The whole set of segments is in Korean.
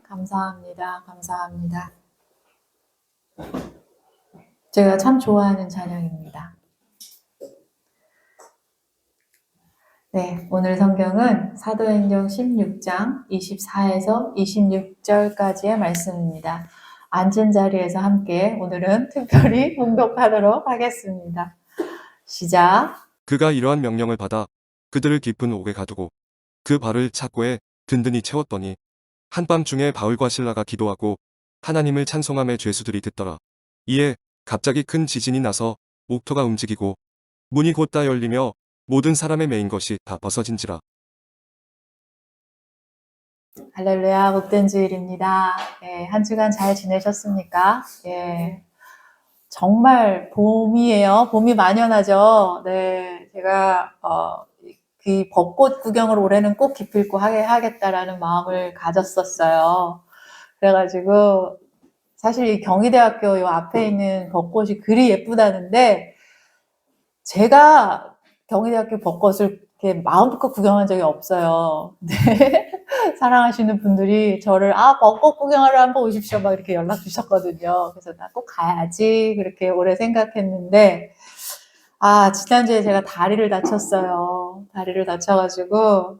감사합니다. 감사합니다. 제가 참 좋아하는 찬양입니다. 네, 오늘 성경은 사도행전 16장 24에서 26절까지의 말씀입니다. 앉은 자리에서 함께 오늘은 특별히 봉독하도록 하겠습니다. 시작. 그가 이러한 명령을 받아 그들을 깊은 옥에 가두고 그 발을 착고에 든든히 채웠더니 한밤중에 바울과 실라가 기도하고 하나님을 찬송함에 죄수들이 듣더라. 이에 갑자기 큰 지진이 나서 옥토가 움직이고 문이 곧다 열리며 모든 사람의 매인 것이 다 벗어진지라. 할렐루야, 복된 주일입니다. 예, 한 주간 잘 지내셨습니까? 예, 정말 봄이에요. 봄이 만연하죠. 네, 제가 그 벚꽃 구경을 올해는 꼭 기필코 하겠다라는 마음을 가졌었어요. 그래가지고 사실 이 경희대학교 요 앞에 있는 벚꽃이 그리 예쁘다는데 제가 경희대학교 벚꽃을 이렇게 마음껏 구경한 적이 없어요. 네. 사랑하시는 분들이 저를 벚꽃 구경하러 한번 오십시오 막 이렇게 연락 주셨거든요. 그래서 나 꼭 가야지 그렇게 오래 생각했는데 지난주에 제가 다리를 다쳤어요. 다리를 다쳐가지고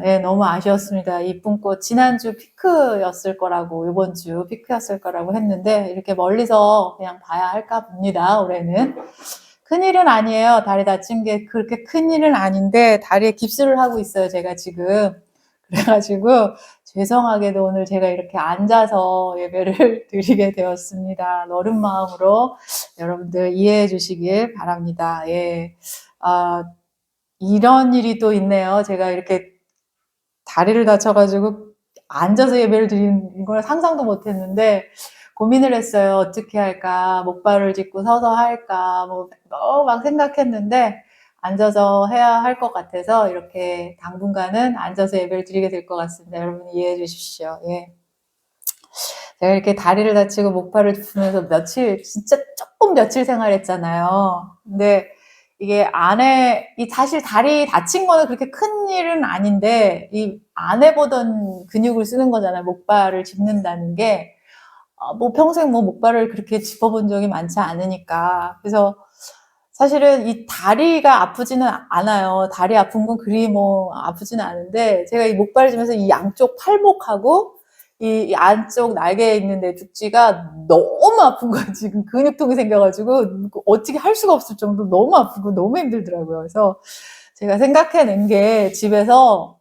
예, 너무 아쉬웠습니다. 이쁜 꽃 지난주 피크였을 거라고 이번 주 피크였을 거라고 했는데 이렇게 멀리서 그냥 봐야 할까 봅니다. 올해는 큰일은 아니에요. 다리 다친 게 그렇게 큰일은 아닌데 다리에 깁스를 하고 있어요. 제가 지금 그래가지고 죄송하게도 오늘 제가 이렇게 앉아서 예배를 드리게 되었습니다. 너른 마음으로 여러분들 이해해 주시길 바랍니다. 예, 이런 일이 또 있네요. 제가 이렇게 다리를 다쳐가지고 앉아서 예배를 드리는 걸 상상도 못 했는데 고민을 했어요. 어떻게 할까? 목발을 짚고 서서 할까? 막 생각했는데 앉아서 해야 할 것 같아서 이렇게 당분간은 앉아서 예배를 드리게 될 것 같습니다. 여러분 이해해 주십시오. 예. 제가 이렇게 다리를 다치고 목발을 짚으면서 진짜 조금 며칠 생활했잖아요. 근데 이게 사실 다리 다친 거는 그렇게 큰 일은 아닌데, 안 해보던 근육을 쓰는 거잖아요. 목발을 짚는다는 게. 평생 목발을 그렇게 짚어본 적이 많지 않으니까. 그래서 사실은 이 다리가 아프지는 않아요. 다리 아픈 건 그리 아프지는 않은데, 제가 이 목발을 짚으면서 이 양쪽 팔목하고 이 안쪽 날개에 있는 내죽지가 너무 아픈 거야. 지금 근육통이 생겨가지고 어떻게 할 수가 없을 정도로 너무 아프고 너무 힘들더라고요. 그래서 제가 생각해낸 게 집에서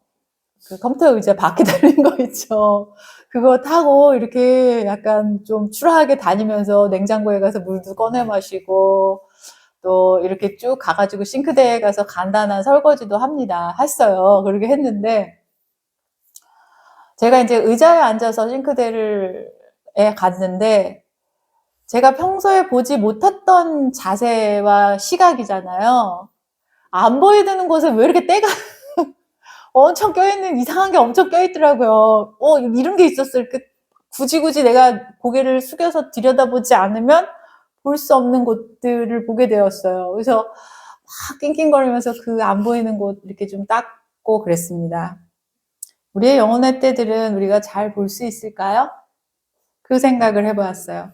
그 컴퓨터 의자 바퀴 달린 거 있죠. 그거 타고 이렇게 약간 좀 추락하게 다니면서 냉장고에 가서 물도 꺼내 마시고 또 이렇게 쭉 가가지고 싱크대에 가서 간단한 설거지도 했어요. 그렇게 했는데 제가 이제 의자에 앉아서 싱크대에 갔는데 제가 평소에 보지 못했던 자세와 시각이잖아요. 안 보이는 곳에 왜 이렇게 때가 엄청 껴있는 이상한 게 엄청 껴있더라고요. 이런 게 있었을 때 굳이 내가 고개를 숙여서 들여다보지 않으면 볼 수 없는 곳들을 보게 되었어요. 그래서 막 낑낑거리면서 그 안 보이는 곳 이렇게 좀 닦고 그랬습니다. 우리의 영혼의 때들은 우리가 잘 볼 수 있을까요? 그 생각을 해보았어요.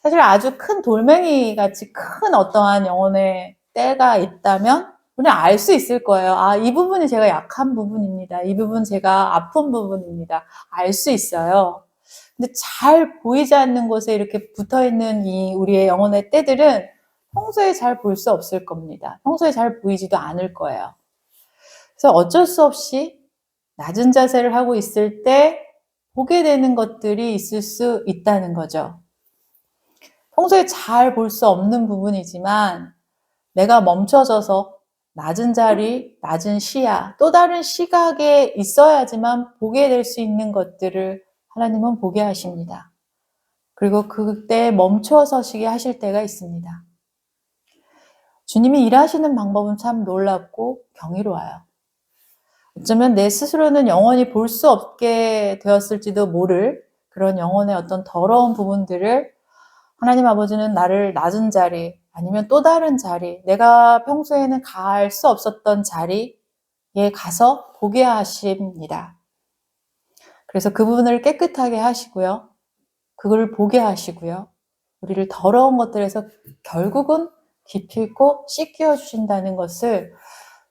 사실 아주 큰 돌멩이 같이 큰 어떠한 영혼의 때가 있다면 우리는 알 수 있을 거예요. 이 부분이 제가 약한 부분입니다. 이 부분 제가 아픈 부분입니다. 알 수 있어요. 근데 잘 보이지 않는 곳에 이렇게 붙어있는 이 우리의 영혼의 때들은 평소에 잘 볼 수 없을 겁니다. 평소에 잘 보이지도 않을 거예요. 그래서 어쩔 수 없이 낮은 자세를 하고 있을 때 보게 되는 것들이 있을 수 있다는 거죠. 평소에 잘 볼 수 없는 부분이지만 내가 멈춰져서 낮은 자리, 낮은 시야, 또 다른 시각에 있어야지만 보게 될 수 있는 것들을 하나님은 보게 하십니다. 그리고 그때 멈춰 서시게 하실 때가 있습니다. 주님이 일하시는 방법은 참 놀랍고 경이로워요. 어쩌면 내 스스로는 영원히 볼 수 없게 되었을지도 모를 그런 영혼의 어떤 더러운 부분들을 하나님 아버지는 나를 낮은 자리 아니면 또 다른 자리, 내가 평소에는 갈 수 없었던 자리에 가서 보게 하십니다. 그래서 그 부분을 깨끗하게 하시고요. 그걸 보게 하시고요. 우리를 더러운 것들에서 결국은 기필코 씻겨 주신다는 것을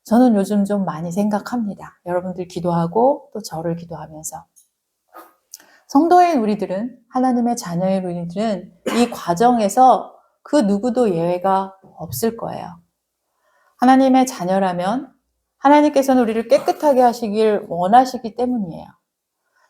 저는 요즘 좀 많이 생각합니다. 여러분들 기도하고 또 저를 기도하면서. 성도인 우리들은, 하나님의 자녀인 우리들은 이 과정에서 그 누구도 예외가 없을 거예요. 하나님의 자녀라면 하나님께서는 우리를 깨끗하게 하시길 원하시기 때문이에요.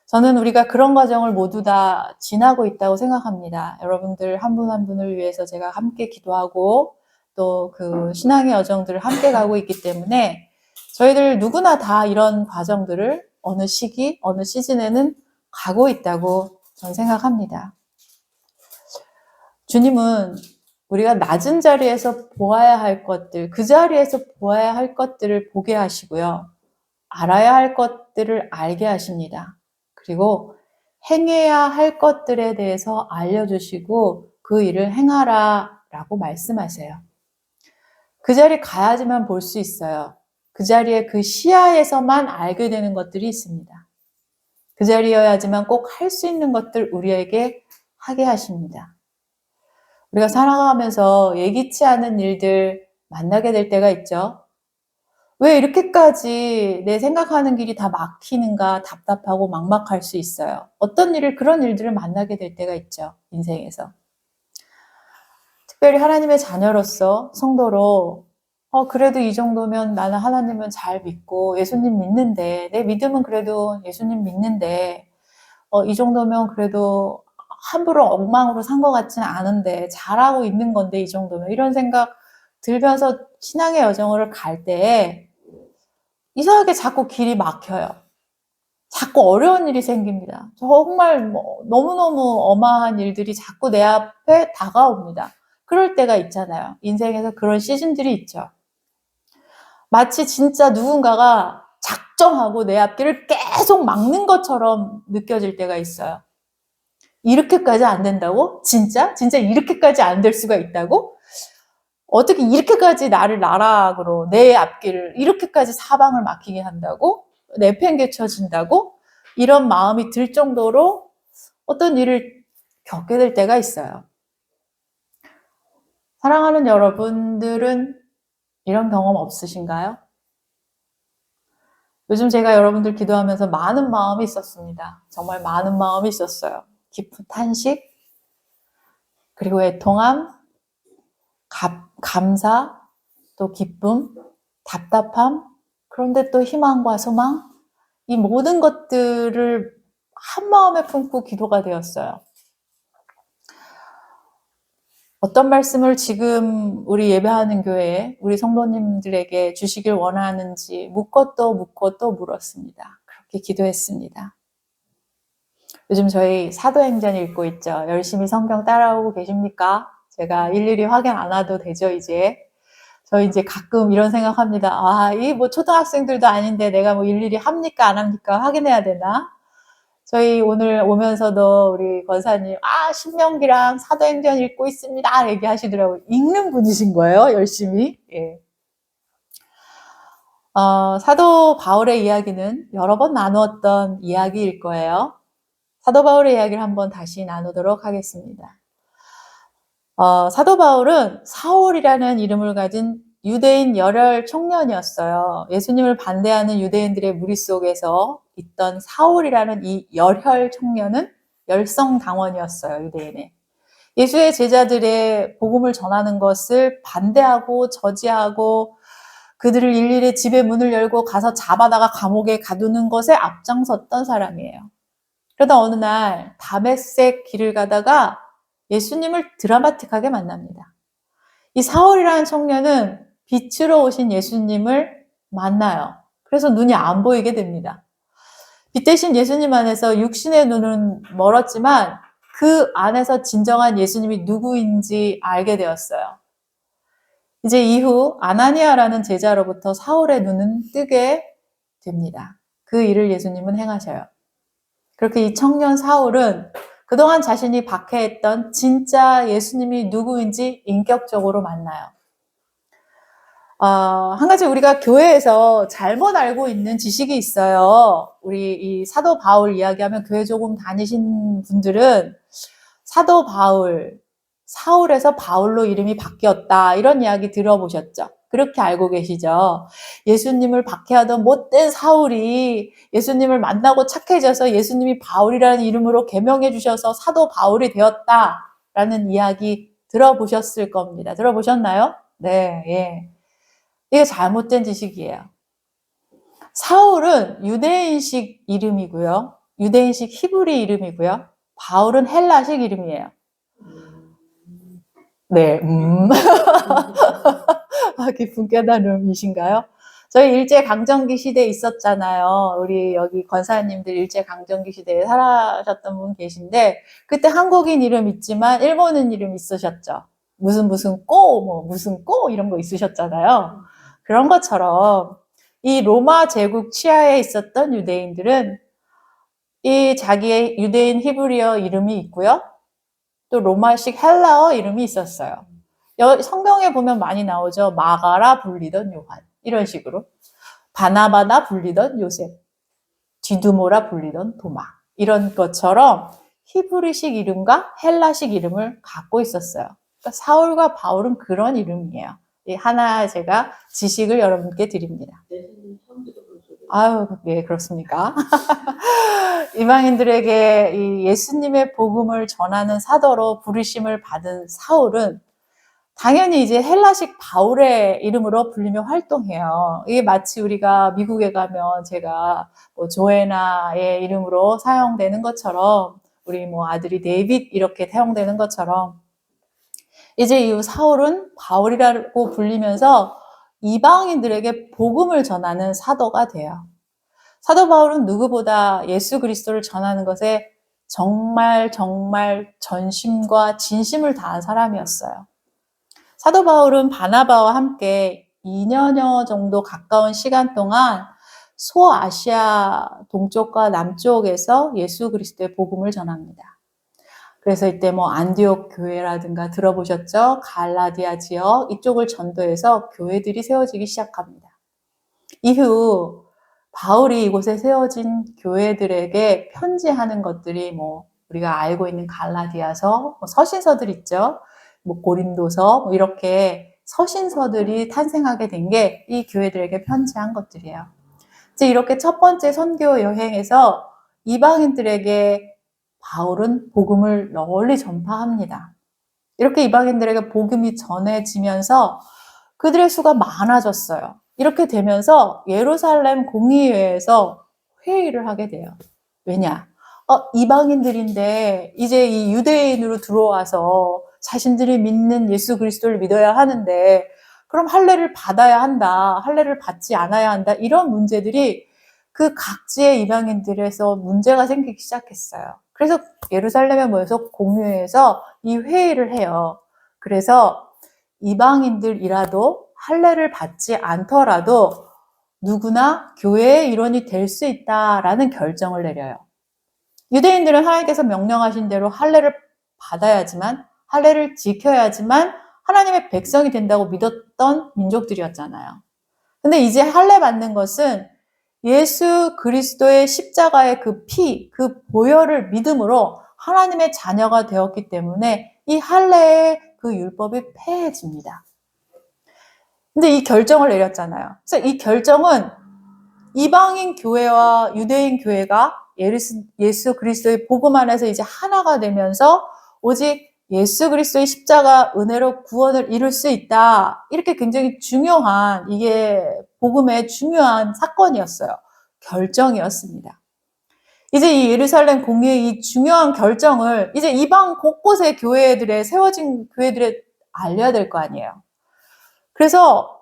저는 우리가 그런 과정을 모두 다 지나고 있다고 생각합니다. 여러분들 한 분 한 분을 위해서 제가 함께 기도하고 또 그 신앙의 여정들을 함께 가고 있기 때문에 저희들 누구나 다 이런 과정들을 어느 시기, 어느 시즌에는 가고 있다고 저는 생각합니다. 주님은 우리가 낮은 자리에서 보아야 할 것들, 그 자리에서 보아야 할 것들을 보게 하시고요. 알아야 할 것들을 알게 하십니다. 그리고 행해야 할 것들에 대해서 알려주시고 그 일을 행하라 라고 말씀하세요. 그 자리에 가야지만 볼 수 있어요. 그 자리에 그 시야에서만 알게 되는 것들이 있습니다. 그 자리여야지만 꼭 할 수 있는 것들 우리에게 하게 하십니다. 우리가 살아가면서 예기치 않은 일들 만나게 될 때가 있죠. 왜 이렇게까지 내 생각하는 길이 다 막히는가 답답하고 막막할 수 있어요. 어떤 일을, 그런 일들을 만나게 될 때가 있죠. 인생에서. 특별히 하나님의 자녀로서 성도로 그래도 이 정도면 나는 하나님은 잘 믿고 예수님 믿는데, 내 믿음은 그래도 예수님 믿는데 이 정도면 그래도 함부로 엉망으로 산 것 같지는 않은데 잘하고 있는 건데 이 정도면, 이런 생각 들면서 신앙의 여정을 갈 때에 이상하게 자꾸 길이 막혀요. 자꾸 어려운 일이 생깁니다. 정말 너무너무 어마한 일들이 자꾸 내 앞에 다가옵니다. 그럴 때가 있잖아요. 인생에서 그런 시즌들이 있죠. 마치 진짜 누군가가 작정하고 내 앞길을 계속 막는 것처럼 느껴질 때가 있어요. 이렇게까지 안 된다고? 진짜? 진짜 이렇게까지 안 될 수가 있다고? 어떻게 이렇게까지 나를 나락으로, 내 앞길을 이렇게까지 사방을 막히게 한다고? 내팽개쳐진다고? 이런 마음이 들 정도로 어떤 일을 겪게 될 때가 있어요. 사랑하는 여러분들은 이런 경험 없으신가요? 요즘 제가 여러분들 기도하면서 많은 마음이 있었습니다. 정말 많은 마음이 있었어요. 깊은 탄식, 그리고 애통함, 감사, 또 기쁨, 답답함, 그런데 또 희망과 소망, 이 모든 것들을 한 마음에 품고 기도가 되었어요. 어떤 말씀을 지금 우리 예배하는 교회에 우리 성도님들에게 주시길 원하는지 묻고 또 물었습니다. 그렇게 기도했습니다. 요즘 저희 사도행전 읽고 있죠. 열심히 성경 따라오고 계십니까? 제가 일일이 확인 안 와도 되죠, 이제. 저 이제 가끔 이런 생각합니다. 이 초등학생들도 아닌데 내가 일일이 합니까, 안 합니까? 확인해야 되나? 저희 오늘 오면서도 우리 권사님, 신명기랑 사도행전 읽고 있습니다. 얘기하시더라고요. 읽는 분이신 거예요, 열심히. 예. 사도 바울의 이야기는 여러 번 나누었던 이야기일 거예요. 사도 바울의 이야기를 한번 다시 나누도록 하겠습니다. 사도 바울은 사울이라는 이름을 가진 유대인 열혈 청년이었어요. 예수님을 반대하는 유대인들의 무리 속에서 있던 사울이라는 이 열혈 청년은 열성당원이었어요, 유대인의. 예수의 제자들의 복음을 전하는 것을 반대하고 저지하고 그들을 일일이 집의 문을 열고 가서 잡아다가 감옥에 가두는 것에 앞장섰던 사람이에요. 그러다 어느 날 다메섹 길을 가다가 예수님을 드라마틱하게 만납니다. 이 사울이라는 청년은 빛으로 오신 예수님을 만나요. 그래서 눈이 안 보이게 됩니다. 빛 대신 예수님 안에서 육신의 눈은 멀었지만 그 안에서 진정한 예수님이 누구인지 알게 되었어요. 이제 이후 아나니아라는 제자로부터 사울의 눈은 뜨게 됩니다. 그 일을 예수님은 행하셔요. 그렇게 이 청년 사울은 그동안 자신이 박해했던 진짜 예수님이 누구인지 인격적으로 만나요. 한 가지 우리가 교회에서 잘못 알고 있는 지식이 있어요. 우리 이 사도 바울 이야기하면 교회 조금 다니신 분들은 사도 바울, 사울에서 바울로 이름이 바뀌었다. 이런 이야기 들어보셨죠? 그렇게 알고 계시죠? 예수님을 박해하던 못된 사울이 예수님을 만나고 착해져서 예수님이 바울이라는 이름으로 개명해 주셔서 사도 바울이 되었다라는 이야기 들어보셨을 겁니다. 들어보셨나요? 네, 예. 이게 잘못된 지식이에요. 사울은 유대인식 이름이고요. 유대인식 히브리 이름이고요. 바울은 헬라식 이름이에요. 네, 깊은 깨달음이신가요? 저희 일제강점기 시대에 있었잖아요. 우리 여기 권사님들 일제강점기 시대에 살아셨던 분 계신데, 그때 한국인 이름 있지만 일본인 이름 있으셨죠? 무슨 무슨 꼬 이런 거 있으셨잖아요. 그런 것처럼 이 로마 제국 치하에 있었던 유대인들은 이 자기의 유대인 히브리어 이름이 있고요. 또 로마식 헬라어 이름이 있었어요. 성경에 보면 많이 나오죠. 마가라 불리던 요한 이런 식으로. 바나바나 불리던 요셉, 디두모라 불리던 도마 이런 것처럼 히브리식 이름과 헬라식 이름을 갖고 있었어요. 그러니까 사울과 바울은 그런 이름이에요. 하나 제가 지식을 여러분께 드립니다. 아유, 네, 그렇습니까? 이방인들에게 이 예수님의 복음을 전하는 사도로 부르심을 받은 사울은 당연히 이제 헬라식 바울의 이름으로 불리며 활동해요. 이게 마치 우리가 미국에 가면 제가 뭐 조에나의 이름으로 사용되는 것처럼 우리 뭐 아들이 데이빗 이렇게 사용되는 것처럼 이제 이 사울은 바울이라고 불리면서 이방인들에게 복음을 전하는 사도가 돼요. 사도 바울은 누구보다 예수 그리스도를 전하는 것에 정말 전심과 진심을 다한 사람이었어요. 사도 바울은 바나바와 함께 2년여 정도 가까운 시간 동안 소아시아 동쪽과 남쪽에서 예수 그리스도의 복음을 전합니다. 그래서 이때 뭐 안디옥 교회라든가 들어보셨죠? 갈라디아 지역 이쪽을 전도해서 교회들이 세워지기 시작합니다. 이후 바울이 이곳에 세워진 교회들에게 편지하는 것들이 뭐 우리가 알고 있는 갈라디아서, 뭐 서신서들 있죠. 뭐 고린도서, 뭐 이렇게 서신서들이 탄생하게 된 게 이 교회들에게 편지한 것들이에요. 이제 이렇게 첫 번째 선교 여행에서 이방인들에게 바울은 복음을 널리 전파합니다. 이렇게 이방인들에게 복음이 전해지면서 그들의 수가 많아졌어요. 이렇게 되면서 예루살렘 공의회에서 회의를 하게 돼요. 왜냐? 이방인들인데 이제 이 유대인으로 들어와서 자신들이 믿는 예수 그리스도를 믿어야 하는데 그럼 할례를 받아야 한다, 할례를 받지 않아야 한다 이런 문제들이 그 각지의 이방인들에서 문제가 생기기 시작했어요. 그래서 예루살렘에 모여서 공유해서 이 회의를 해요. 그래서 이방인들이라도 할례를 받지 않더라도 누구나 교회의 일원이 될 수 있다라는 결정을 내려요. 유대인들은 하나님께서 명령하신 대로 할례를 받아야지만, 할례를 지켜야지만 하나님의 백성이 된다고 믿었던 민족들이었잖아요. 근데 이제 할례 받는 것은 예수 그리스도의 십자가의 그 피, 그 보혈을 믿음으로 하나님의 자녀가 되었기 때문에 이 할례의 그 율법이 폐해집니다. 근데 이 결정을 내렸잖아요. 그래서 이 결정은 이방인 교회와 유대인 교회가 예수 그리스도의 복음 안에서 이제 하나가 되면서 오직 예수 그리스도의 십자가 은혜로 구원을 이룰 수 있다. 이렇게 굉장히 중요한, 이게 복음의 중요한 사건이었어요. 결정이었습니다. 이제 이 예루살렘 공의의 이 중요한 결정을 이제 이방 곳곳의 교회들에 세워진 교회들에 알려야 될 거 아니에요. 그래서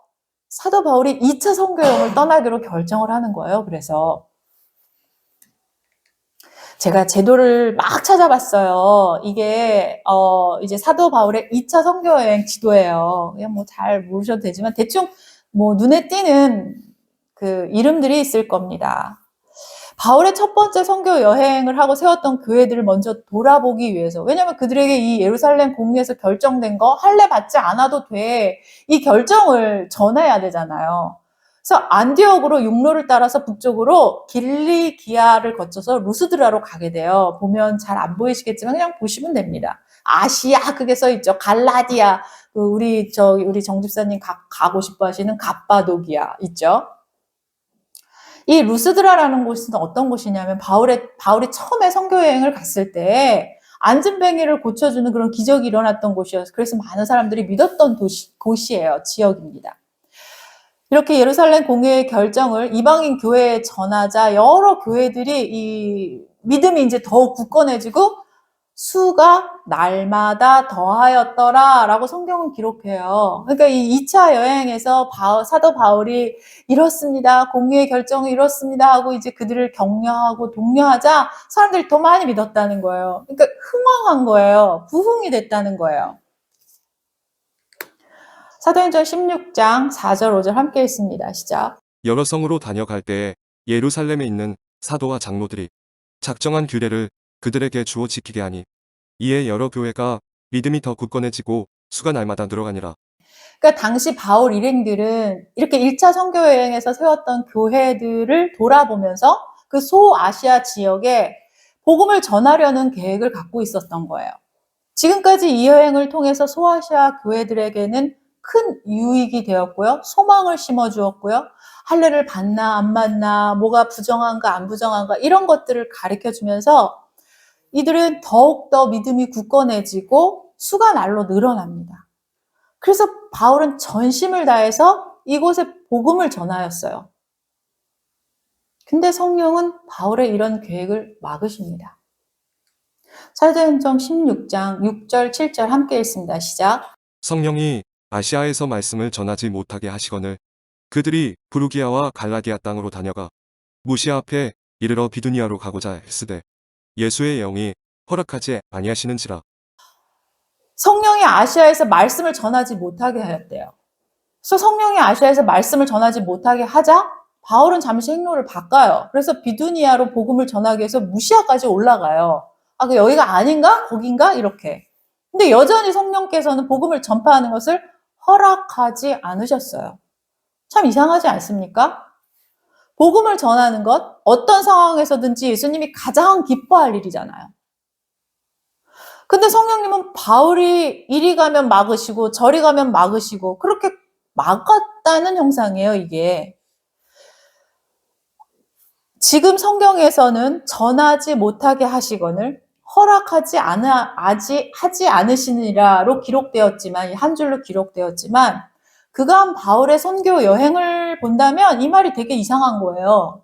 사도 바울이 2차 선교 여행을 떠나기로 결정을 하는 거예요. 그래서 제가 제도를 막 찾아봤어요. 이게 이제 사도 바울의 2차 선교 여행 지도예요. 그냥 뭐 잘 모르셔도 되지만 대충 뭐 눈에 띄는 그 이름들이 있을 겁니다. 바울의 첫 번째 선교 여행을 하고 세웠던 교회들을 먼저 돌아보기 위해서. 왜냐하면 그들에게 이 예루살렘 공의에서 결정된 거 할례 받지 않아도 돼. 이 결정을 전해야 되잖아요. 그래서 안디옥으로 육로를 따라서 북쪽으로 길리기아를 거쳐서 루스드라로 가게 돼요. 보면 잘 안 보이시겠지만 그냥 보시면 됩니다. 아시아 그게 써 있죠. 갈라디아. 우리 정 집사님 가고 싶어 하시는 갑바도기아 있죠. 이 루스드라라는 곳은 어떤 곳이냐면 바울이 처음에 선교 여행을 갔을 때 안진뱅이를 고쳐주는 그런 기적이 일어났던 곳이어서 그래서 많은 사람들이 믿었던 곳이에요. 지역입니다. 이렇게 예루살렘 공회의 결정을 이방인 교회에 전하자 여러 교회들이 이 믿음이 이제 더욱 굳건해지고 수가 날마다 더하였더라라고 성경은 기록해요. 그러니까 이 2차 여행에서 사도 바울이 이렇습니다. 공의의 결정은 이렇습니다 하고 이제 그들을 격려하고 독려하자 사람들이 더 많이 믿었다는 거예요. 그러니까 흥왕한 거예요. 부흥이 됐다는 거예요. 사도행전 16장 4절 5절 함께 읽습니다. 시작. 여러 성으로 다녀갈 때에 예루살렘에 있는 사도와 장로들이 작정한 규례를 그들에게 주어 지키게 하니 이에 여러 교회가 믿음이 더 굳건해지고 수가 날마다 늘어가니라. 그러니까 당시 바울 일행들은 이렇게 1차 선교 여행에서 세웠던 교회들을 돌아보면서 그 소아시아 지역에 복음을 전하려는 계획을 갖고 있었던 거예요. 지금까지 이 여행을 통해서 소아시아 교회들에게는 큰 유익이 되었고요. 소망을 심어주었고요. 할례를 받나 안 받나 뭐가 부정한가 안 부정한가 이런 것들을 가르쳐주면서 이들은 더욱더 믿음이 굳건해지고 수가 날로 늘어납니다. 그래서 바울은 전심을 다해서 이곳에 복음을 전하였어요. 근데 성령은 바울의 이런 계획을 막으십니다. 사도행전 16장 6절 7절 함께 읽습니다. 시작. 성령이 아시아에서 말씀을 전하지 못하게 하시거늘 그들이 부르기아와 갈라디아 땅으로 다녀가 무시아 앞에 이르러 비두니아로 가고자 했으되 예수의 영이 허락하지 아니하시는지라. 성령이 아시아에서 말씀을 전하지 못하게 하였대요. 그래서 성령이 아시아에서 말씀을 전하지 못하게 하자 바울은 잠시 행로를 바꿔요. 그래서 비두니아로 복음을 전하기 위해서 무시아까지 올라가요. 아, 그 여기가 아닌가? 거긴가? 이렇게. 근데 여전히 성령께서는 복음을 전파하는 것을 허락하지 않으셨어요. 참 이상하지 않습니까? 복음을 전하는 것, 어떤 상황에서든지 예수님이 가장 기뻐할 일이잖아요. 근데 성령님은 바울이 이리 가면 막으시고 저리 가면 막으시고 그렇게 막았다는 형상이에요, 이게. 지금 성경에서는 전하지 못하게 하시거늘 허락하지 하지 않으시니라로 기록되었지만, 한 줄로 기록되었지만, 그간 바울의 선교 여행을 본다면 이 말이 되게 이상한 거예요.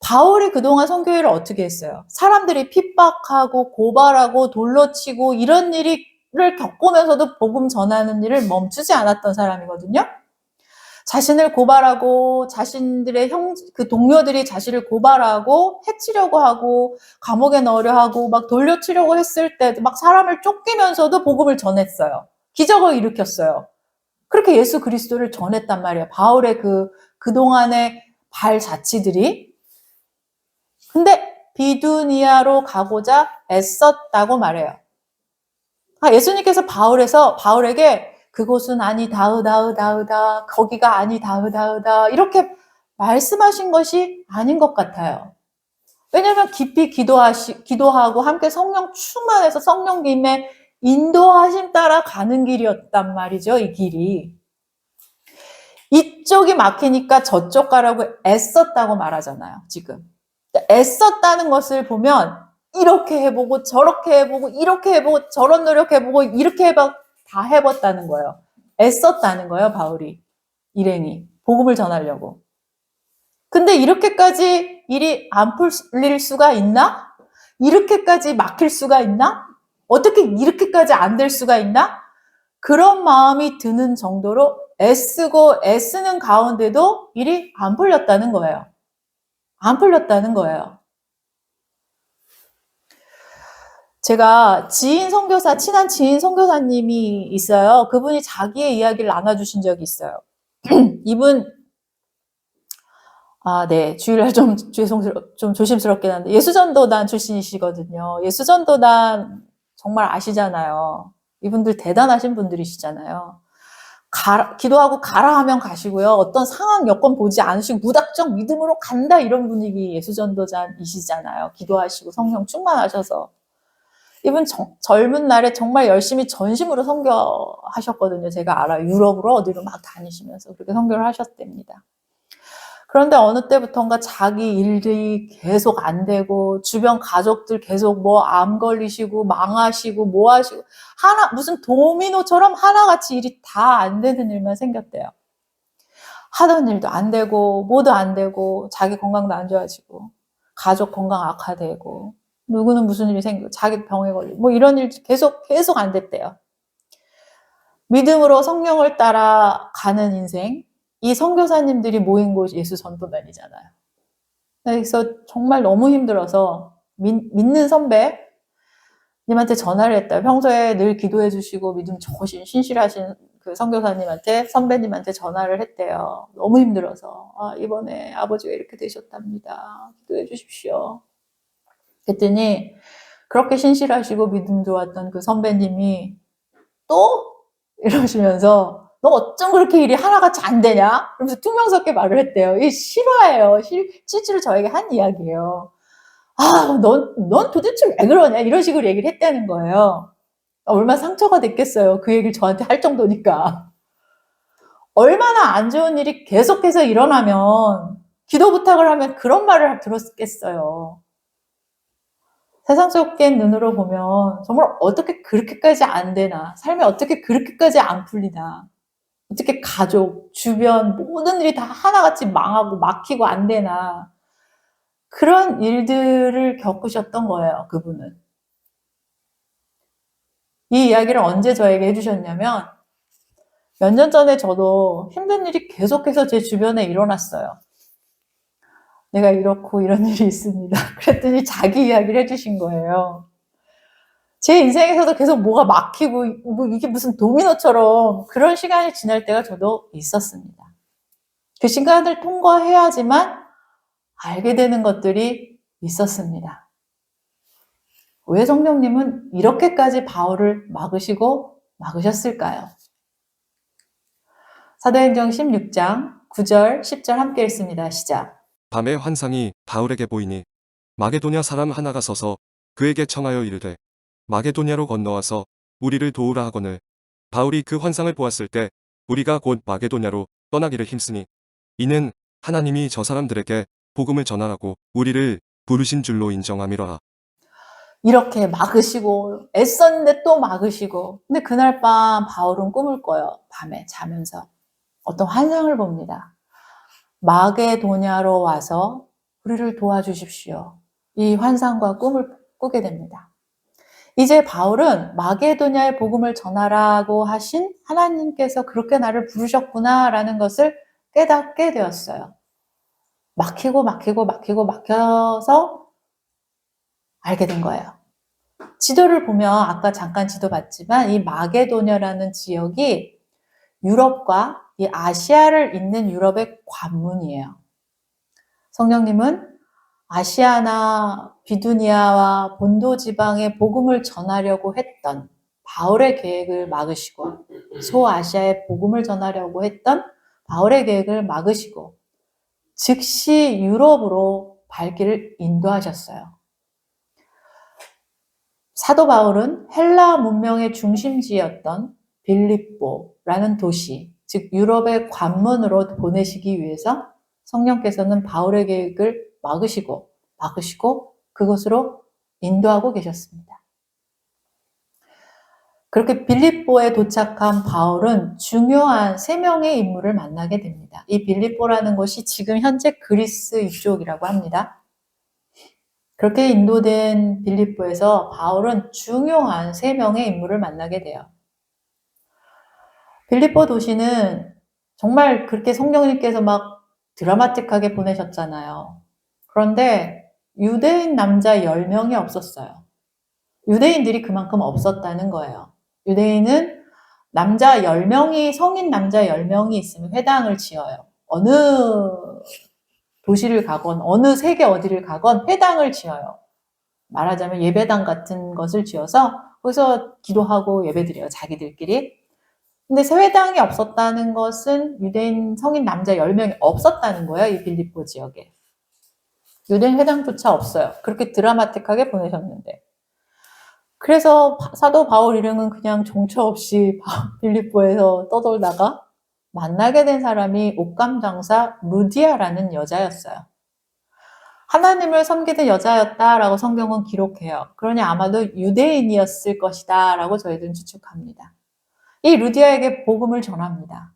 바울이 그동안 선교회를 어떻게 했어요? 사람들이 핍박하고 고발하고 돌로 치고 이런 일을 겪으면서도 복음 전하는 일을 멈추지 않았던 사람이거든요. 자신을 고발하고 자신들의 그 동료들이 자신을 고발하고 해치려고 하고 감옥에 넣으려 하고 막 돌려치려고 했을 때도 막 사람을 쫓기면서도 복음을 전했어요. 기적을 일으켰어요. 그렇게 예수 그리스도를 전했단 말이에요. 바울의 그동안의 발자취들이. 근데 비두니아로 가고자 애썼다고 말해요. 예수님께서 바울에게 그곳은 아니다으다으다으다 거기가 아니다으다으다 이렇게 말씀하신 것이 아닌 것 같아요. 왜냐하면 깊이 기도하고 함께 성령 충만해서 성령님의 인도하심 따라 가는 길이었단 말이죠. 이 길이. 이쪽이 막히니까 저쪽 가라고 애썼다고 말하잖아요. 지금. 애썼다는 것을 보면 이렇게 해보고 저렇게 해보고 이렇게 해보고 저런 노력해보고 이렇게 해봐 다 해봤다는 거예요. 애썼다는 거예요. 바울이. 일행이. 복음을 전하려고. 근데 이렇게까지 일이 안 풀릴 수가 있나? 이렇게까지 막힐 수가 있나? 어떻게 이렇게까지 안 될 수가 있나? 그런 마음이 드는 정도로 애쓰고 애쓰는 가운데도 일이 안 풀렸다는 거예요. 안 풀렸다는 거예요. 제가 친한 지인 선교사님이 있어요. 그분이 자기의 이야기를 나눠주신 적이 있어요. 이분, 아, 네. 주일날 좀 좀 조심스럽긴 한데, 예수전도단 출신이시거든요. 예수전도단 정말 아시잖아요. 이분들 대단하신 분들이시잖아요. 기도하고 가라 하면 가시고요. 어떤 상황, 여건 보지 않으시고 무작정 믿음으로 간다 이런 분위기 예수전도자이시잖아요. 기도하시고 성령 충만하셔서. 이분 젊은 날에 정말 열심히 전심으로 선교하셨거든요. 제가 알아요. 유럽으로 어디로 막 다니시면서 그렇게 선교를 하셨답니다. 그런데 어느 때부턴가 자기 일들이 계속 안 되고 주변 가족들 계속 뭐 암 걸리시고 망하시고 뭐 하시고 무슨 도미노처럼 하나같이 일이 다 안 되는 일만 생겼대요. 하던 일도 안 되고 뭐도 안 되고 자기 건강도 안 좋아지고 가족 건강 악화되고 누구는 무슨 일이 생기고 자기 병에 걸리고 뭐 이런 일 계속 안 됐대요. 믿음으로 성령을 따라 가는 인생, 이 선교사님들이 모인 곳이 예수 전도단이잖아요. 그래서 정말 너무 힘들어서 믿는 선배님한테 전화를 했어요. 평소에 늘 기도해 주시고 믿음 좋으신 신실하신 그 선교사님한테 선배님한테 전화를 했대요. 너무 힘들어서 이번에 아버지가 이렇게 되셨답니다. 기도해 주십시오. 그랬더니 그렇게 신실하시고 믿음 좋았던 그 선배님이 또? 이러시면서 너 어쩜 그렇게 일이 하나같이 안 되냐? 그러면서 퉁명스럽게 말을 했대요. 이게 실화예요. 실제로 저에게 한 이야기예요. 넌 도대체 왜 그러냐? 이런 식으로 얘기를 했다는 거예요. 얼마나 상처가 됐겠어요. 그 얘기를 저한테 할 정도니까. 얼마나 안 좋은 일이 계속해서 일어나면 기도 부탁을 하면 그런 말을 들었겠어요. 세상적인 눈으로 보면 정말 어떻게 그렇게까지 안 되나? 삶이 어떻게 그렇게까지 안 풀리나? 어떻게 가족, 주변 모든 일이 다 하나같이 망하고 막히고 안 되나? 그런 일들을 겪으셨던 거예요, 그분은. 이 이야기를 언제 저에게 해주셨냐면 몇 년 전에 저도 힘든 일이 계속해서 제 주변에 일어났어요. 내가 이렇고 이런 일이 있습니다. 그랬더니 자기 이야기를 해주신 거예요. 제 인생에서도 계속 뭐가 막히고 뭐 이게 무슨 도미노처럼 그런 시간이 지날 때가 저도 있었습니다. 그 시간을 통과해야지만 알게 되는 것들이 있었습니다. 왜 성령님은 이렇게까지 바울을 막으셨을까요? 사도행전 16장 9절 10절 함께 읽습니다. 시작. 밤에 환상이 바울에게 보이니 마게도냐 사람 하나가 서서 그에게 청하여 이르되 마게도냐로 건너와서 우리를 도우라 하거늘 바울이 그 환상을 보았을 때 우리가 곧 마게도냐로 떠나기를 힘쓰니 이는 하나님이 저 사람들에게 복음을 전하라고 우리를 부르신 줄로 인정함이로라. 이렇게 막으시고 애썼는데 또 막으시고 근데 그날 밤 바울은 꿈을 꿔요. 밤에 자면서 어떤 환상을 봅니다. 마게도냐로 와서 우리를 도와주십시오. 이 환상과 꿈을 꾸게 됩니다. 이제 바울은 마게도냐의 복음을 전하라고 하신 하나님께서 그렇게 나를 부르셨구나라는 것을 깨닫게 되었어요. 막혀서 알게 된 거예요. 지도를 보면 아까 잠깐 지도 봤지만 이 마게도냐라는 지역이 유럽과 이 아시아를 잇는 유럽의 관문이에요. 성령님은 아시아나 비두니아와 본도 지방에 복음을 전하려고 했던 바울의 계획을 막으시고 소아시아에 복음을 전하려고 했던 바울의 계획을 막으시고 즉시 유럽으로 발길을 인도하셨어요. 사도 바울은 헬라 문명의 중심지였던 빌립보라는 도시, 즉 유럽의 관문으로 보내시기 위해서 성령께서는 바울의 계획을 막으시고 그것으로 인도하고 계셨습니다. 그렇게 빌립보에 도착한 바울은 중요한 3명의 인물을 만나게 됩니다. 이 빌립보라는 곳이 지금 현재 그리스 이쪽이라고 합니다. 그렇게 인도된 빌립보에서 바울은 중요한 3명의 인물을 만나게 돼요. 빌립보 도시는 정말 그렇게 성령님께서 막 드라마틱하게 보내셨잖아요. 그런데 유대인 남자 10명이 없었어요. 유대인들이 그만큼 없었다는 거예요. 유대인은 남자 10명이, 성인 남자 10명이 있으면 회당을 지어요. 어느 도시를 가건 어느 세계 어디를 가건 회당을 지어요. 말하자면 예배당 같은 것을 지어서 거기서 기도하고 예배드려요. 자기들끼리. 근데 세회당이 없었다는 것은 유대인 성인 남자 10명이 없었다는 거예요. 이 빌립보 지역에. 유대인 회당조차 없어요. 그렇게 드라마틱하게 보내셨는데. 그래서 사도 바울 일행은 그냥 정처 없이 빌립보에서 떠돌다가 만나게 된 사람이 옷감 장사 루디아라는 여자였어요. 하나님을 섬기는 여자였다라고 성경은 기록해요. 그러니 아마도 유대인이었을 것이다 라고 저희들은 추측합니다. 이 루디아에게 복음을 전합니다.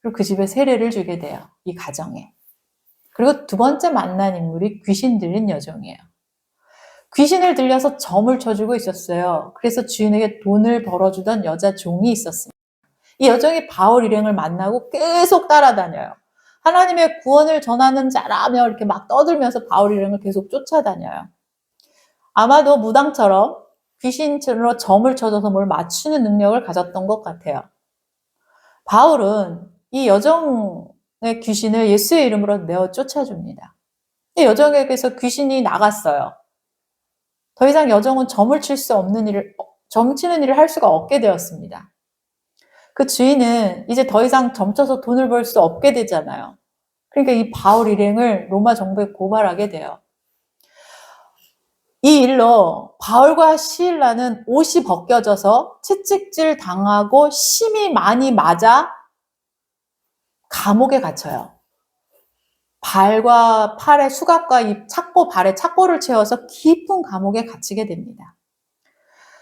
그리고 그 집에 세례를 주게 돼요. 이 가정에. 그리고 두 번째 만난 인물이 귀신 들린 여종이에요. 귀신을 들려서 점을 쳐주고 있었어요. 그래서 주인에게 돈을 벌어주던 여자 종이 있었습니다. 이 여종이 바울 일행을 만나고 계속 따라다녀요. 하나님의 구원을 전하는 자라며 이렇게 막 떠들면서 바울 일행을 계속 쫓아다녀요. 아마도 무당처럼 귀신으로 점을 쳐줘서 뭘 맞추는 능력을 가졌던 것 같아요. 바울은 이 여종의 귀신을 예수의 이름으로 내어 쫓아줍니다. 이 여종에게서 귀신이 나갔어요. 더 이상 여종은 점을 칠 수 없는 일을, 점 치는 일을 할 수가 없게 되었습니다. 그 주인은 이제 더 이상 점쳐서 돈을 벌 수 없게 되잖아요. 그러니까 이 바울 일행을 로마 정부에 고발하게 돼요. 이 일로 바울과 시일라는 옷이 벗겨져서 채찍질 당하고 심이 많이 맞아 감옥에 갇혀요. 발과 팔에 수갑과 이 착고, 발에 착고를 채워서 깊은 감옥에 갇히게 됩니다.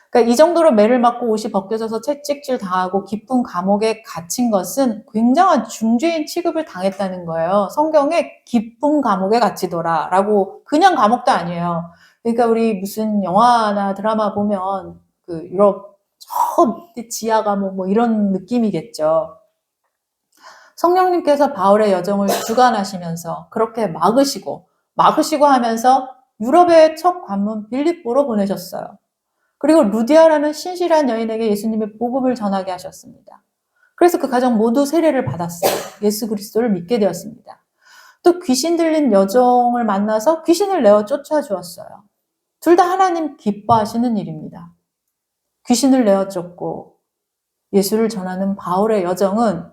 그러니까 이 정도로 매를 맞고 옷이 벗겨져서 채찍질 당하고 깊은 감옥에 갇힌 것은 굉장한 중죄인 취급을 당했다는 거예요. 성경에 깊은 감옥에 갇히더라 라고, 그냥 감옥도 아니에요. 그러니까 우리 무슨 영화나 드라마 보면 그 유럽 저 지하 감옥 뭐 이런 느낌이겠죠. 성령님께서 바울의 여정을 주관하시면서 그렇게 막으시고 하면서 유럽의 첫 관문 빌립보로 보내셨어요. 그리고 루디아라는 신실한 여인에게 예수님의 복음을 전하게 하셨습니다. 그래서 그 가정 모두 세례를 받았어요. 예수 그리스도를 믿게 되었습니다. 또 귀신 들린 여종을 만나서 귀신을 내어 쫓아주었어요. 둘 다 하나님 기뻐하시는 일입니다. 귀신을 내어 쫓고 예수를 전하는 바울의 여정은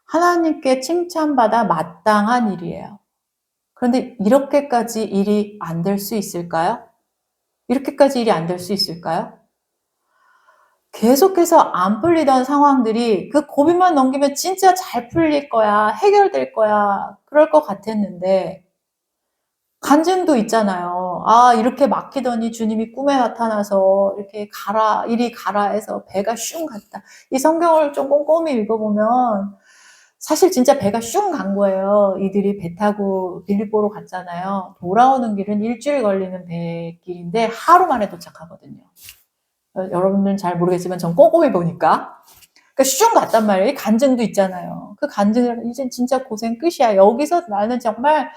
하나님께 칭찬받아 마땅한 일이에요. 그런데 이렇게까지 일이 안 될 수 있을까요? 이렇게까지 일이 안 될 수 있을까요? 계속해서 안 풀리던 상황들이 그 고비만 넘기면 진짜 잘 풀릴 거야, 해결될 거야, 그럴 것 같았는데 간증도 있잖아요. 아, 이렇게 막히더니 주님이 꿈에 나타나서 이렇게 가라, 이리 가라 해서 배가 슝 갔다. 이 성경을 좀 꼼꼼히 읽어보면 사실 진짜 배가 슝 간 거예요. 이들이 배 타고 빌립보로 갔잖아요. 돌아오는 길은 일주일 걸리는 배길인데 하루 만에 도착하거든요. 여러분들은 잘 모르겠지만 전 꼼꼼히 보니까. 그러니까 슝 갔단 말이에요. 이 간증도 있잖아요. 그 간증을 이제 진짜 고생 끝이야. 여기서 나는 정말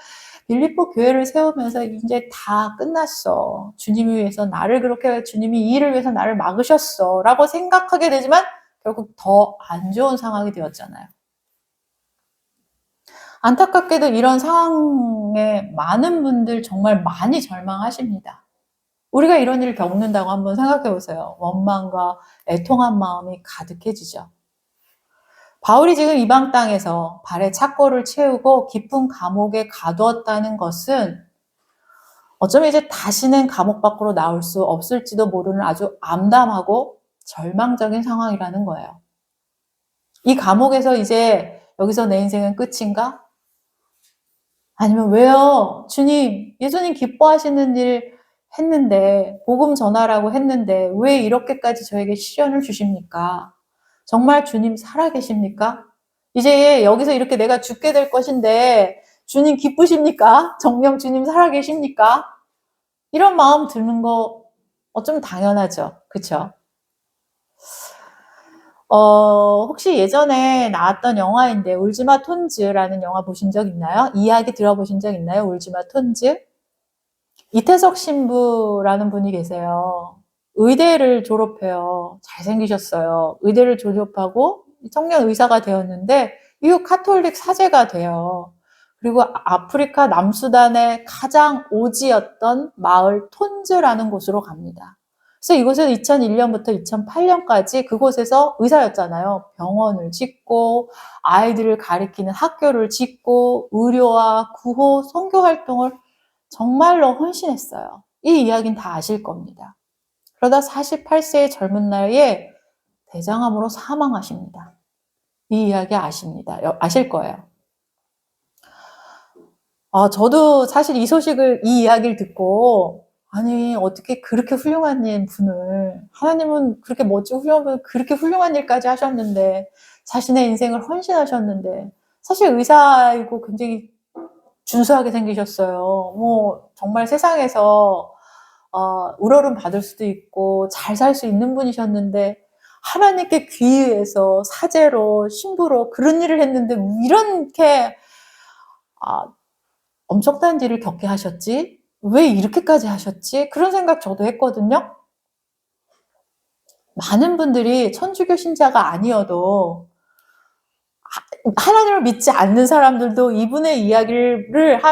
빌립보 교회를 세우면서 이제 다 끝났어. 주님을 위해서 나를 그렇게, 주님이 이 일을 위해서 나를 막으셨어. 라고 생각하게 되지만 결국 더 안 좋은 상황이 되었잖아요. 안타깝게도 이런 상황에 많은 분들 정말 많이 절망하십니다. 우리가 이런 일을 겪는다고 한번 생각해 보세요. 원망과 애통한 마음이 가득해지죠. 바울이 지금 이방 땅에서 발에 착고를 채우고 깊은 감옥에 가두었다는 것은 어쩌면 이제 다시는 감옥 밖으로 나올 수 없을지도 모르는 아주 암담하고 절망적인 상황이라는 거예요. 이 감옥에서 이제 여기서 내 인생은 끝인가? 아니면 왜요? 주님, 예수님 기뻐하시는 일 했는데, 복음 전하라고 했는데 왜 이렇게까지 저에게 시련을 주십니까? 정말 주님 살아계십니까? 이제 여기서 이렇게 내가 죽게 될 것인데 주님 기쁘십니까? 정녕 주님 살아계십니까? 이런 마음 드는 거 어쩌면 당연하죠. 그쵸? 혹시 예전에 나왔던 영화인데 울지마 톤즈라는 영화 보신 적 있나요? 이야기 들어보신 적 있나요? 울지마 톤즈? 이태석 신부라는 분이 계세요. 의대를 졸업해요. 잘생기셨어요. 의대를 졸업하고 청년 의사가 되었는데 이후 카톨릭 사제가 돼요. 그리고 아프리카 남수단의 가장 오지였던 마을 톤즈라는 곳으로 갑니다. 그래서 이곳에서 2001년부터 2008년까지 그곳에서 의사였잖아요. 병원을 짓고 아이들을 가리키는 학교를 짓고 의료와 구호, 선교 활동을 정말로 헌신했어요. 이 이야기는 다 아실 겁니다. 그러다 48세의 젊은 나이에 대장암으로 사망하십니다. 이 이야기 아실 거예요. 저도 사실 이 이야기를 듣고, 아니, 어떻게 그렇게 훌륭한 분을, 하나님은 그렇게 멋지고 훌륭한 분을 그렇게 훌륭한 일까지 하셨는데, 자신의 인생을 헌신하셨는데, 사실 의사이고 굉장히 준수하게 생기셨어요. 뭐, 정말 세상에서, 우러름 받을 수도 있고, 잘 살 수 있는 분이셨는데, 하나님께 귀의해서 사제로, 신부로 그런 일을 했는데, 이렇게, 엄청난 일을 겪게 하셨지? 왜 이렇게까지 하셨지? 그런 생각 저도 했거든요. 많은 분들이 천주교 신자가 아니어도 하나님을 믿지 않는 사람들도 이분의 이야기를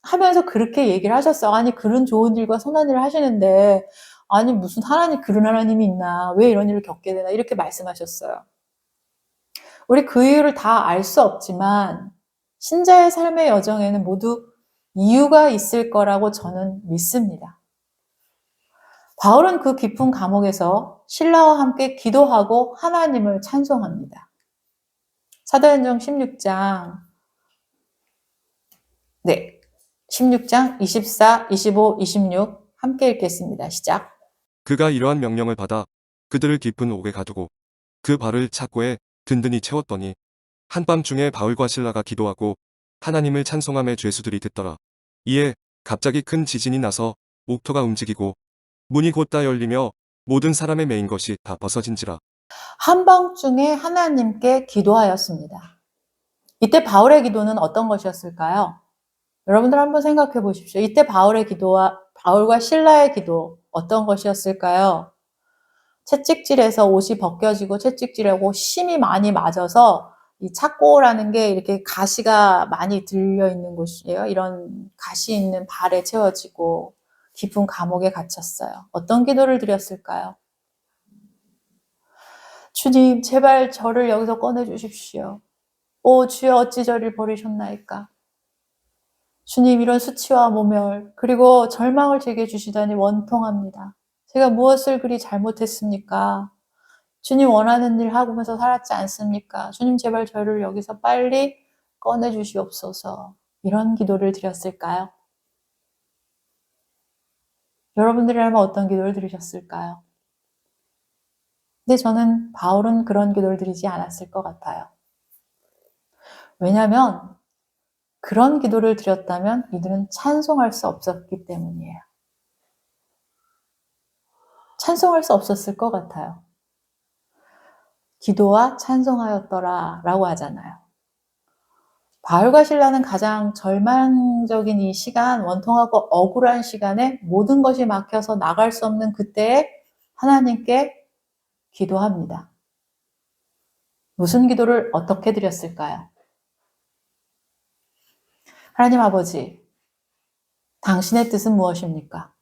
하면서 그렇게 얘기를 하셨어요. 아니, 그런 좋은 일과 선한 일을 하시는데, 아니, 무슨 그런 하나님이 있나? 왜 이런 일을 겪게 되나? 이렇게 말씀하셨어요. 우리 그 이유를 다 알 수 없지만, 신자의 삶의 여정에는 모두 이유가 있을 거라고 저는 믿습니다. 바울은 그 깊은 감옥에서 신라와 함께 기도하고 하나님을 찬송합니다. 사도행전 16장, 16장 24, 25, 26 함께 읽겠습니다. 시작. 그가 이러한 명령을 받아 그들을 깊은 옥에 가두고 그 발을 착고에 든든히 채웠더니 한밤중에 바울과 실라가 기도하고 하나님을 찬송함에 죄수들이 듣더라. 이에 갑자기 큰 지진이 나서 옥토가 움직이고 문이 곧다 열리며 모든 사람의 매인 것이 다 벗어진지라. 한밤중에 하나님께 기도하였습니다. 이때 바울의 기도는 어떤 것이었을까요? 여러분들 한번 생각해 보십시오. 이때 바울과 실라의 기도 어떤 것이었을까요? 채찍질에서 옷이 벗겨지고 채찍질하고 심이 많이 맞아서 이 착고라는 게 이렇게 가시가 많이 들려 있는 곳이에요. 이런 가시 있는 발에 채워지고 깊은 감옥에 갇혔어요. 어떤 기도를 드렸을까요? 주님, 제발 저를 여기서 꺼내 주십시오. 오 주여 어찌 저를 버리셨나이까. 주님, 이런 수치와 모멸 그리고 절망을 제게 주시다니 원통합니다. 제가 무엇을 그리 잘못했습니까? 주님 원하는 일 하고면서 살았지 않습니까? 주님 제발 저를 여기서 빨리 꺼내 주시옵소서. 이런 기도를 드렸을까요? 여러분들이라면 어떤 기도를 드리셨을까요? 근데 저는 바울은 그런 기도를 드리지 않았을 것 같아요. 왜냐하면 그런 기도를 드렸다면 이들은 찬송할 수 없었기 때문이에요. 찬송할 수 없었을 것 같아요. 기도와 찬송하였더라 라고 하잖아요. 바울과 실라는 가장 절망적인 이 시간, 원통하고 억울한 시간에 모든 것이 막혀서 나갈 수 없는 그때에 하나님께 기도합니다. 무슨 기도를 어떻게 드렸을까요? 하나님 아버지, 당신의 뜻은 무엇입니까?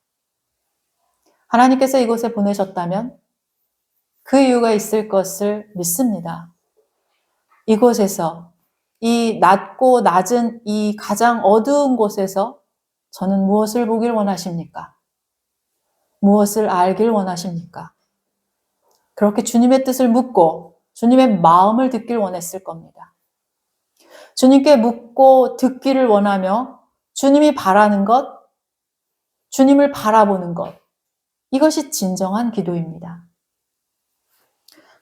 하나님께서 이곳에 보내셨다면 그 이유가 있을 것을 믿습니다. 이곳에서 이 낮고 낮은 이 가장 어두운 곳에서 저는 무엇을 보길 원하십니까? 무엇을 알길 원하십니까? 그렇게 주님의 뜻을 묻고 주님의 마음을 듣길 원했을 겁니다. 주님께 묻고 듣기를 원하며 주님이 바라는 것, 주님을 바라보는 것, 이것이 진정한 기도입니다.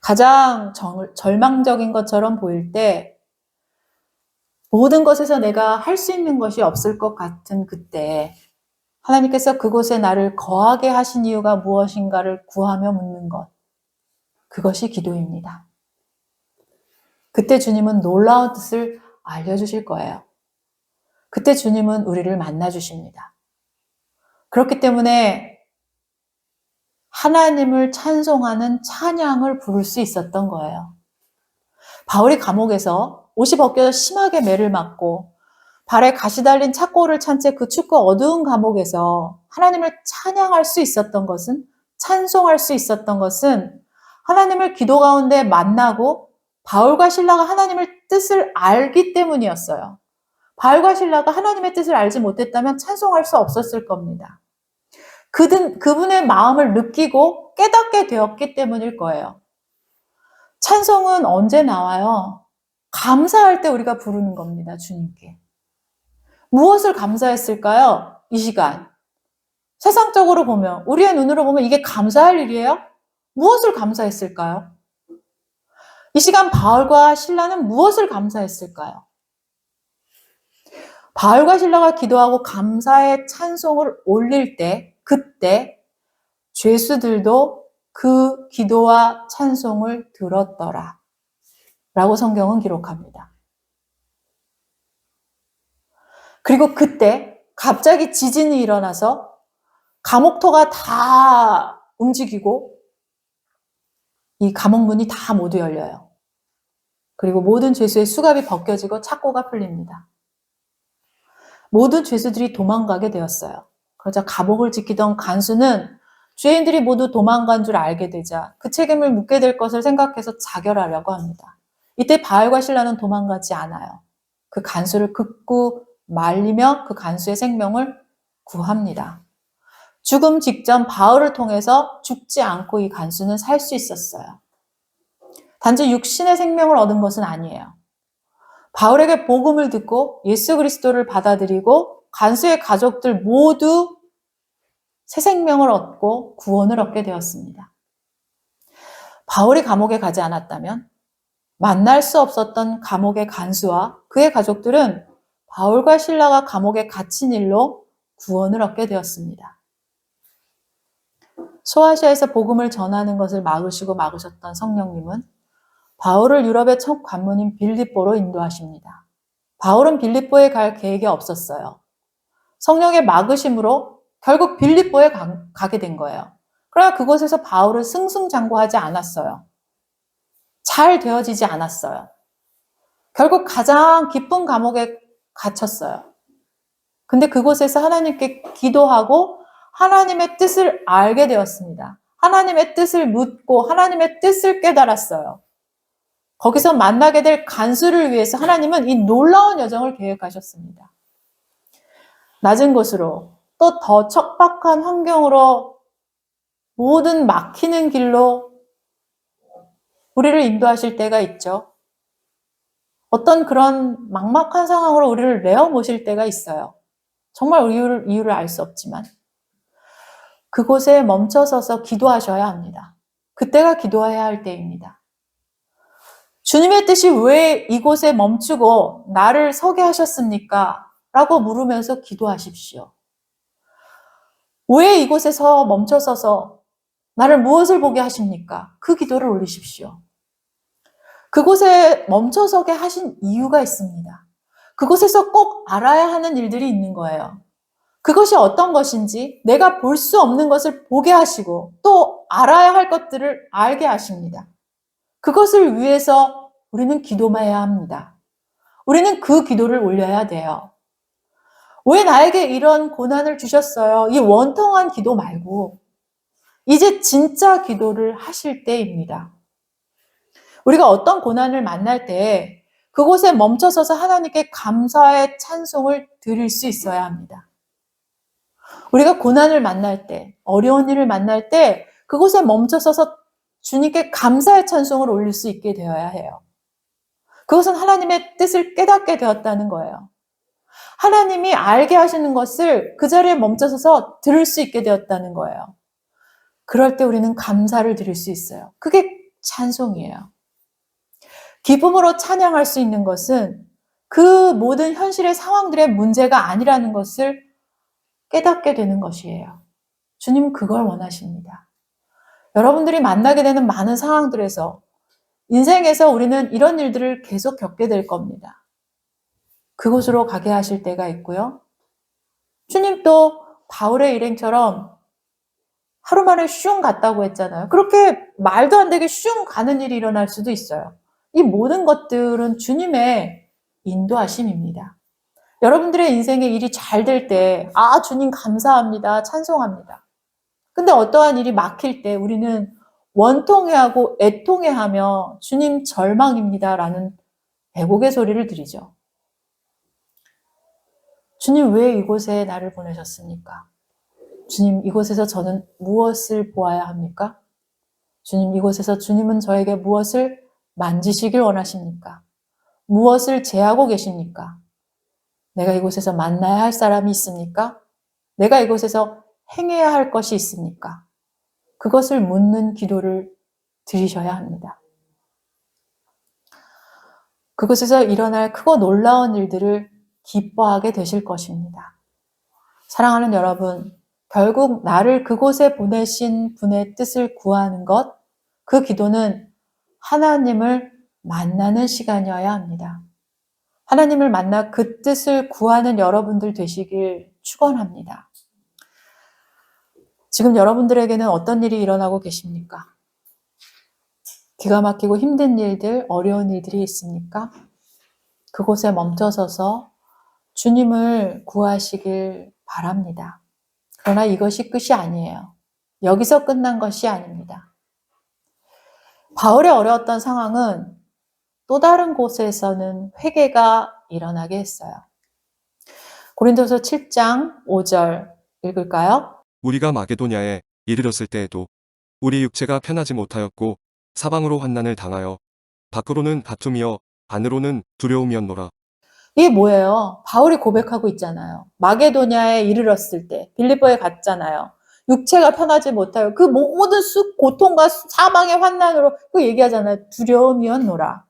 가장 절망적인 것처럼 보일 때 모든 것에서 내가 할 수 있는 것이 없을 것 같은 그때 하나님께서 그곳에 나를 거하게 하신 이유가 무엇인가를 구하며 묻는 것. 그것이 기도입니다. 그때 주님은 놀라운 뜻을 알려주실 거예요. 그때 주님은 우리를 만나주십니다. 그렇기 때문에 하나님을 찬송하는 찬양을 부를 수 있었던 거예요. 바울이 감옥에서 옷이 벗겨져 심하게 매를 맞고 발에 가시 달린 착고를 찬 채 그 춥고 어두운 감옥에서 하나님을 찬양할 수 있었던 것은, 찬송할 수 있었던 것은 하나님을 기도 가운데 만나고 바울과 실라가 하나님의 뜻을 알기 때문이었어요. 바울과 실라가 하나님의 뜻을 알지 못했다면 찬송할 수 없었을 겁니다. 그분의 마음을 느끼고 깨닫게 되었기 때문일 거예요. 찬송은 언제 나와요? 감사할 때 우리가 부르는 겁니다, 주님께. 무엇을 감사했을까요? 이 시간. 세상적으로 보면, 우리의 눈으로 보면 이게 감사할 일이에요? 무엇을 감사했을까요? 이 시간 바울과 실라는 무엇을 감사했을까요? 바울과 실라가 기도하고 감사의 찬송을 올릴 때, 그때 죄수들도 그 기도와 찬송을 들었더라 라고 성경은 기록합니다. 그리고 그때 갑자기 지진이 일어나서 감옥터가 다 움직이고 이 감옥 문이 다 모두 열려요. 그리고 모든 죄수의 수갑이 벗겨지고 착고가 풀립니다. 모든 죄수들이 도망가게 되었어요. 그러자 감옥을 지키던 간수는 죄인들이 모두 도망간 줄 알게 되자 그 책임을 묻게 될 것을 생각해서 자결하려고 합니다. 이때 바울과 실라는 도망가지 않아요. 그 간수를 긋고 말리며 그 간수의 생명을 구합니다. 죽음 직전 바울을 통해서 죽지 않고 이 간수는 살 수 있었어요. 단지 육신의 생명을 얻은 것은 아니에요. 바울에게 복음을 듣고 예수 그리스도를 받아들이고 간수의 가족들 모두 새 생명을 얻고 구원을 얻게 되었습니다. 바울이 감옥에 가지 않았다면 만날 수 없었던 감옥의 간수와 그의 가족들은 바울과 실라가 감옥에 갇힌 일로 구원을 얻게 되었습니다. 소아시아에서 복음을 전하는 것을 막으셨던 성령님은 바울을 유럽의 첫 관문인 빌립보로 인도하십니다. 바울은 빌립보에 갈 계획이 없었어요. 성령의 막으심으로 결국 빌립보에 가게 된 거예요. 그러나 그곳에서 바울은 승승장구하지 않았어요. 잘 되어지지 않았어요. 결국 가장 깊은 감옥에 갇혔어요. 근데 그곳에서 하나님께 기도하고 하나님의 뜻을 알게 되었습니다. 하나님의 뜻을 묻고 하나님의 뜻을 깨달았어요. 거기서 만나게 될 간수를 위해서 하나님은 이 놀라운 여정을 계획하셨습니다. 낮은 곳으로 또 더 척박한 환경으로 모든 막히는 길로 우리를 인도하실 때가 있죠. 어떤 그런 막막한 상황으로 우리를 내어 모실 때가 있어요. 정말 이유를 알 수 없지만 그곳에 멈춰서서 기도하셔야 합니다. 그때가 기도해야 할 때입니다. 주님의 뜻이 왜 이곳에 멈추고 나를 서게 하셨습니까? 라고 물으면서 기도하십시오. 왜 이곳에서 멈춰서서 나를 무엇을 보게 하십니까? 그 기도를 올리십시오. 그곳에 멈춰서게 하신 이유가 있습니다. 그곳에서 꼭 알아야 하는 일들이 있는 거예요. 그것이 어떤 것인지 내가 볼 수 없는 것을 보게 하시고 또 알아야 할 것들을 알게 하십니다. 그것을 위해서 우리는 기도해야 합니다. 우리는 그 기도를 올려야 돼요. 왜 나에게 이런 고난을 주셨어요? 이 원통한 기도 말고 이제 진짜 기도를 하실 때입니다. 우리가 어떤 고난을 만날 때 그곳에 멈춰서서 하나님께 감사의 찬송을 드릴 수 있어야 합니다. 우리가 고난을 만날 때, 어려운 일을 만날 때 그곳에 멈춰서서 주님께 감사의 찬송을 올릴 수 있게 되어야 해요. 그것은 하나님의 뜻을 깨닫게 되었다는 거예요. 하나님이 알게 하시는 것을 그 자리에 멈춰서서 들을 수 있게 되었다는 거예요. 그럴 때 우리는 감사를 드릴 수 있어요. 그게 찬송이에요. 기쁨으로 찬양할 수 있는 것은 그 모든 현실의 상황들의 문제가 아니라는 것을 깨닫게 되는 것이에요. 주님은 그걸 원하십니다. 여러분들이 만나게 되는 많은 상황들에서 인생에서 우리는 이런 일들을 계속 겪게 될 겁니다. 그곳으로 가게 하실 때가 있고요. 주님도 바울의 일행처럼 하루 만에 슝 갔다고 했잖아요. 그렇게 말도 안 되게 슝 가는 일이 일어날 수도 있어요. 이 모든 것들은 주님의 인도하심입니다. 여러분들의 인생에 일이 잘 될 때, 주님 감사합니다. 찬송합니다. 근데 어떠한 일이 막힐 때 우리는 원통해하고 애통해하며 주님 절망입니다. 라는 애곡의 소리를 드리죠. 주님 왜 이곳에 나를 보내셨습니까? 주님 이곳에서 저는 무엇을 보아야 합니까? 주님 이곳에서 주님은 저에게 무엇을 만지시길 원하십니까? 무엇을 제하고 계십니까? 내가 이곳에서 만나야 할 사람이 있습니까? 내가 이곳에서 행해야 할 것이 있습니까? 그것을 묻는 기도를 드리셔야 합니다. 그곳에서 일어날 크고 놀라운 일들을 기뻐하게 되실 것입니다. 사랑하는 여러분, 결국 나를 그곳에 보내신 분의 뜻을 구하는 것, 그 기도는 하나님을 만나는 시간이어야 합니다. 하나님을 만나 그 뜻을 구하는 여러분들 되시길 축원합니다. 지금 여러분들에게는 어떤 일이 일어나고 계십니까? 기가 막히고 힘든 일들, 어려운 일들이 있습니까? 그곳에 멈춰서서 주님을 구하시길 바랍니다. 그러나 이것이 끝이 아니에요. 여기서 끝난 것이 아닙니다. 바울의 어려웠던 상황은 또 다른 곳에서는 회개가 일어나게 했어요. 고린도서 7장 5절 읽을까요? 우리가 마게도냐에 이르렀을 때에도 우리 육체가 편하지 못하였고 사방으로 환난을 당하여 밖으로는 다툼이여 안으로는 두려움이었노라. 이게 뭐예요? 바울이 고백하고 있잖아요. 마게도냐에 이르렀을 때 빌립보에 갔잖아요. 육체가 편하지 못하여 그 모든 고통과 사망의 환난으로 그 얘기하잖아요. 두려움이었노라.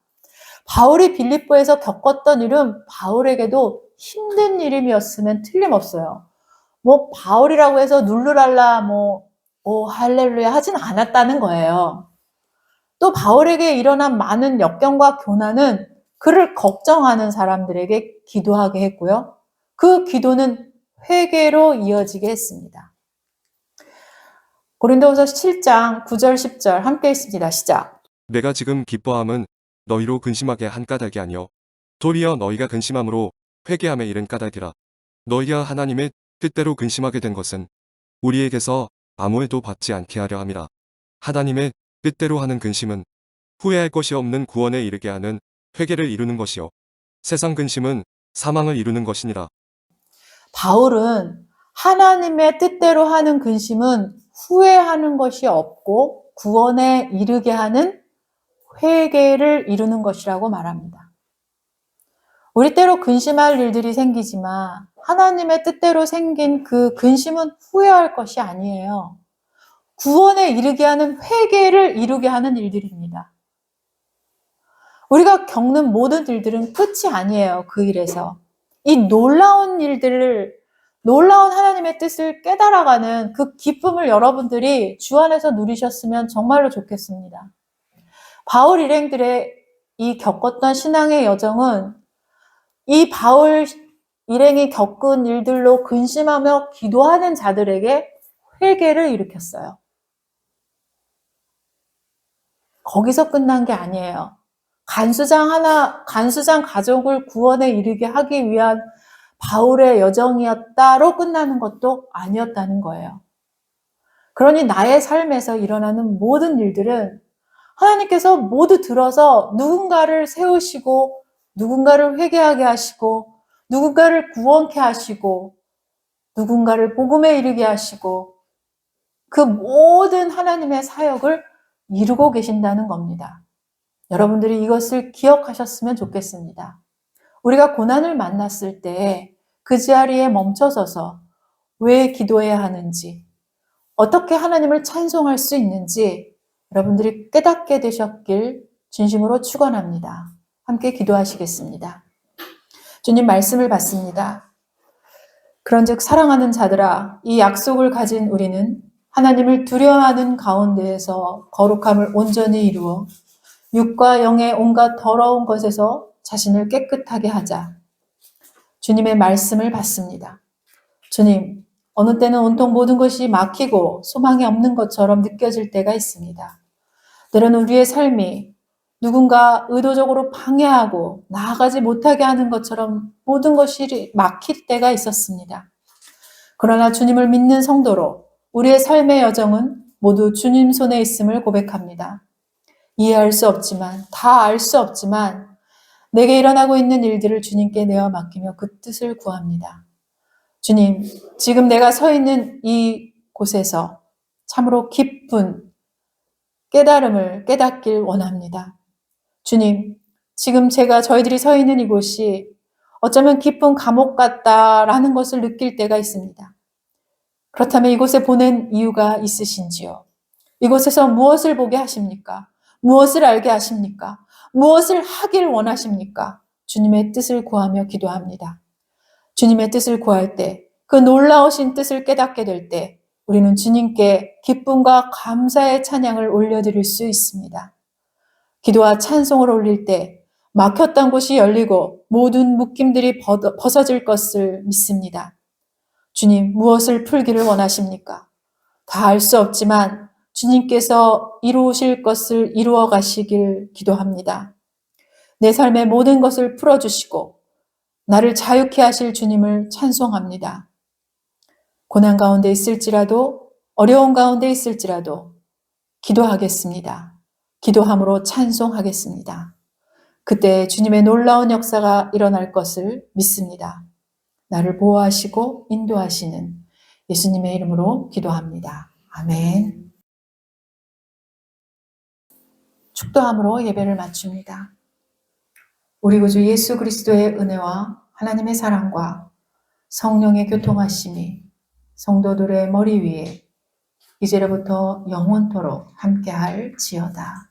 바울이 빌립보에서 겪었던 일은 바울에게도 힘든 일임이었으면 틀림없어요. 바울이라고 해서 룰루랄라 할렐루야 하진 않았다는 거예요. 또 바울에게 일어난 많은 역경과 고난은 그를 걱정하는 사람들에게 기도하게 했고요. 그 기도는 회개로 이어지게 했습니다. 고린도후서 7장 9절 10절 함께 읽습니다. 시작. 내가 지금 기뻐함은 너희로 근심하게 한 까닭이 아니요 도리어 너희가 근심함으로 회개함에 이른 까닭이라. 너희가 하나님의 뜻대로 근심하게 된 것은 우리에게서 아무 해도 받지 않게 하려 함이라. 하나님의 뜻대로 하는 근심은 후회할 것이 없는 구원에 이르게 하는 회개를 이루는 것이요 세상 근심은 사망을 이루는 것이니라. 바울은 하나님의 뜻대로 하는 근심은 후회하는 것이 없고 구원에 이르게 하는 회개를 이루는 것이라고 말합니다. 우리 때로 근심할 일들이 생기지만 하나님의 뜻대로 생긴 그 근심은 후회할 것이 아니에요. 구원에 이르게 하는 회개를 이루게 하는 일들입니다. 우리가 겪는 모든 일들은 끝이 아니에요. 그 일에서. 이 놀라운 일들을, 놀라운 하나님의 뜻을 깨달아가는 그 기쁨을 여러분들이 주 안에서 누리셨으면 정말로 좋겠습니다. 바울 일행들의 이 겪었던 신앙의 여정은 이 바울 일행이 겪은 일들로 근심하며 기도하는 자들에게 회개를 일으켰어요. 거기서 끝난 게 아니에요. 간수장 가족을 구원에 이르게 하기 위한 바울의 여정이었다로 끝나는 것도 아니었다는 거예요. 그러니 나의 삶에서 일어나는 모든 일들은 하나님께서 모두 들어서 누군가를 세우시고 누군가를 회개하게 하시고 누군가를 구원케 하시고 누군가를 복음에 이르게 하시고 그 모든 하나님의 사역을 이루고 계신다는 겁니다. 여러분들이 이것을 기억하셨으면 좋겠습니다. 우리가 고난을 만났을 때 그 자리에 멈춰서서 왜 기도해야 하는지, 어떻게 하나님을 찬송할 수 있는지 여러분들이 깨닫게 되셨길 진심으로 축원합니다. 함께 기도하시겠습니다. 주님 말씀을 받습니다. 그런즉 사랑하는 자들아, 이 약속을 가진 우리는 하나님을 두려워하는 가운데에서 거룩함을 온전히 이루어 육과 영의 온갖 더러운 것에서 자신을 깨끗하게 하자. 주님의 말씀을 받습니다. 주님, 어느 때는 온통 모든 것이 막히고 소망이 없는 것처럼 느껴질 때가 있습니다. 때로는 우리의 삶이 누군가 의도적으로 방해하고 나아가지 못하게 하는 것처럼 모든 것이 막힐 때가 있었습니다. 그러나 주님을 믿는 성도로 우리의 삶의 여정은 모두 주님 손에 있음을 고백합니다. 이해할 수 없지만, 다 알 수 없지만 내게 일어나고 있는 일들을 주님께 내어 맡기며 그 뜻을 구합니다. 주님, 지금 내가 서 있는 이 곳에서 참으로 깊은 깨달음을 깨닫길 원합니다. 주님, 지금 저희들이 서 있는 이곳이 어쩌면 깊은 감옥 같다라는 것을 느낄 때가 있습니다. 그렇다면 이곳에 보낸 이유가 있으신지요? 이곳에서 무엇을 보게 하십니까? 무엇을 알게 하십니까? 무엇을 하길 원하십니까? 주님의 뜻을 구하며 기도합니다. 주님의 뜻을 구할 때, 그 놀라우신 뜻을 깨닫게 될 때, 우리는 주님께 기쁨과 감사의 찬양을 올려드릴 수 있습니다. 기도와 찬송을 올릴 때 막혔던 곳이 열리고 모든 묶임들이 벗어질 것을 믿습니다. 주님, 무엇을 풀기를 원하십니까? 다 알 수 없지만 주님께서 이루실 것을 이루어 가시길 기도합니다. 내 삶의 모든 것을 풀어주시고 나를 자유케 하실 주님을 찬송합니다. 고난 가운데 있을지라도 어려운 가운데 있을지라도 기도하겠습니다. 기도함으로 찬송하겠습니다. 그때 주님의 놀라운 역사가 일어날 것을 믿습니다. 나를 보호하시고 인도하시는 예수님의 이름으로 기도합니다. 아멘. 축도함으로 예배를 마칩니다. 우리 구주 예수 그리스도의 은혜와 하나님의 사랑과 성령의 교통하심이 성도들의 머리 위에 이제로부터 영원토록 함께할지어다.